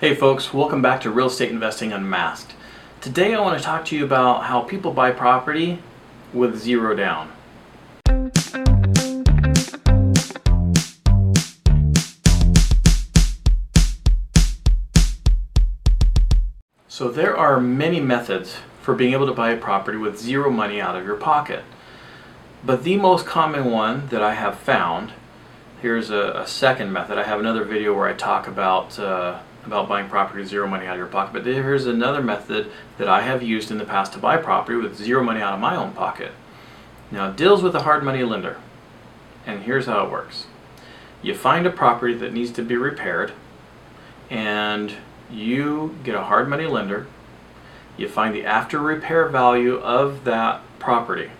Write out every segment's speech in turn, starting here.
Hey folks, welcome back to Real Estate Investing Unmasked. Today I want to talk to you about how people buy property with zero down. So there are many methods for being able to buy a property with zero money out of your pocket. But the most common one that I have found, here's a second method. I have another video where I talk about buying property with zero money out of your pocket. But here's another method that I have used in the past to buy property with zero money out of my own pocket. Now it deals with a hard money lender. And here's how it works. You find a property that needs to be repaired and you get a hard money lender. You find the after repair value of that property.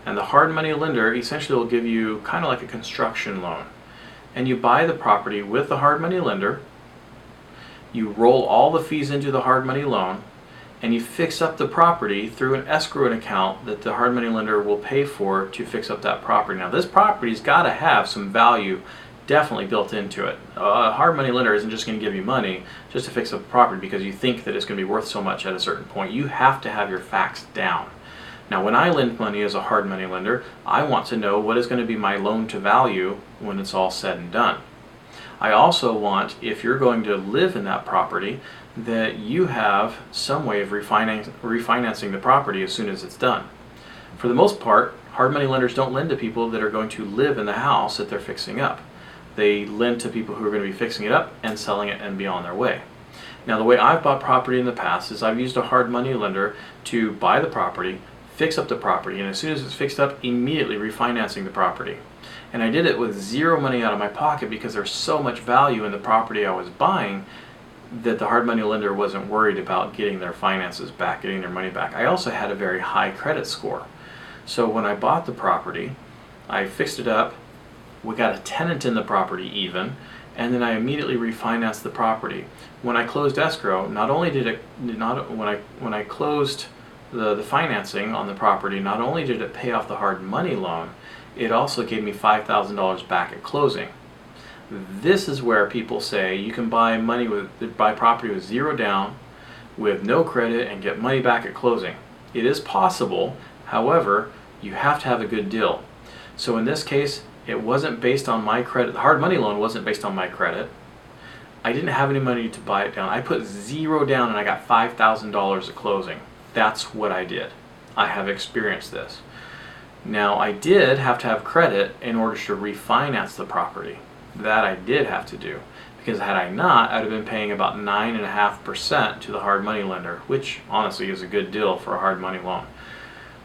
And the hard money lender essentially will give you kind of like a construction loan. And you buy the property with the hard money lender. You roll all the fees into the hard money loan, and you fix up the property through an escrow account that the hard money lender will pay for to fix up that property. Now this property's got to have some value definitely built into it. A hard money lender isn't just going to give you money just to fix up the property because you think that it's going to be worth so much at a certain point. You have to have your facts down. Now when I lend money as a hard money lender, I want to know what is going to be my loan to value when it's all said and done. I also want, if you're going to live in that property, that you have some way of refinancing the property as soon as it's done. For the most part, hard money lenders don't lend to people that are going to live in the house that they're fixing up. They lend to people who are going to be fixing it up and selling it and be on their way. Now the way I've bought property in the past is I've used a hard money lender to buy the property, fix up the property, and as soon as it's fixed up, immediately refinancing the property. And I did it with zero money out of my pocket because there's so much value in the property I was buying that the hard money lender wasn't worried about getting their finances back, getting their money back. I also had a very high credit score. So when I bought the property, I fixed it up, we got a tenant in the property even, and then I immediately refinanced the property. When I closed escrow, not only did it, when I closed the financing on the property, not only did it pay off the hard money loan, it also gave me $5,000 back at closing. This is where people say you can buy property with zero down, with no credit, and get money back at closing. It is possible, however, you have to have a good deal. So in this case, it wasn't based on my credit. The hard money loan wasn't based on my credit. I didn't have any money to buy it down. I put zero down and I got $5,000 at closing. That's what I did. I have experienced this. Now I did have to have credit in order to refinance the property. That I did have to do, because had I not, I'd have been paying about 9.5% to the hard money lender, which honestly is a good deal for a hard money loan.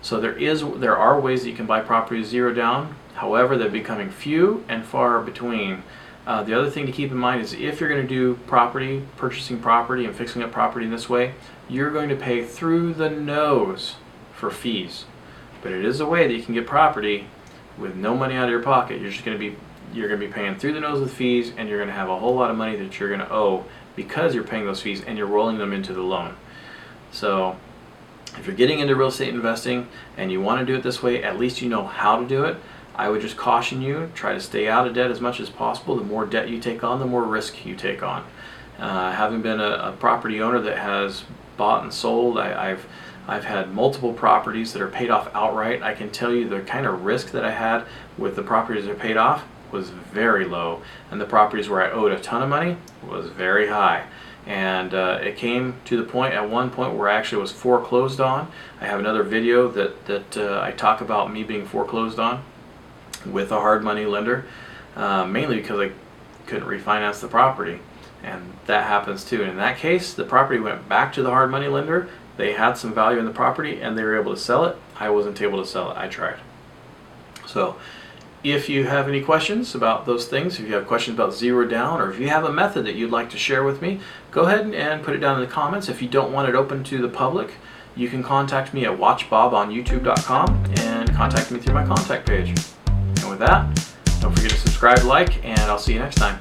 So there are ways that you can buy property zero down. However, they're becoming few and far between. The other thing to keep in mind is if you're going to do purchasing property and fixing up property in this way, you're going to pay through the nose for fees. But it is a way that you can get property with no money out of your pocket. You're going to be paying through the nose with fees, and you're going to have a whole lot of money that you're going to owe because you're paying those fees and you're rolling them into the loan. So if you're getting into real estate investing and you want to do it this way, at least you know how to do it. I would just caution you, try to stay out of debt as much as possible. The more debt you take on, the more risk you take on. Having been a property owner that has bought and sold, I've had multiple properties that are paid off outright. I can tell you the kind of risk that I had with the properties that are paid off was very low, and the properties where I owed a ton of money was very high. And it came to the point at one point where I actually was foreclosed on. I have another video that I talk about me being foreclosed on with a hard money lender, mainly because I couldn't refinance the property, and that happens too. And in that case, the property went back to the hard money lender. They had some value in the property and they were able to sell it. I wasn't able to sell it. I tried. So if you have any questions about those things, if you have questions about zero down, or if you have a method that you'd like to share with me, go ahead and put it down in the comments. If you don't want it open to the public, you can contact me at watchbob on youtube.com and contact me through my contact page. And with that, don't forget to subscribe, like, and I'll see you next time.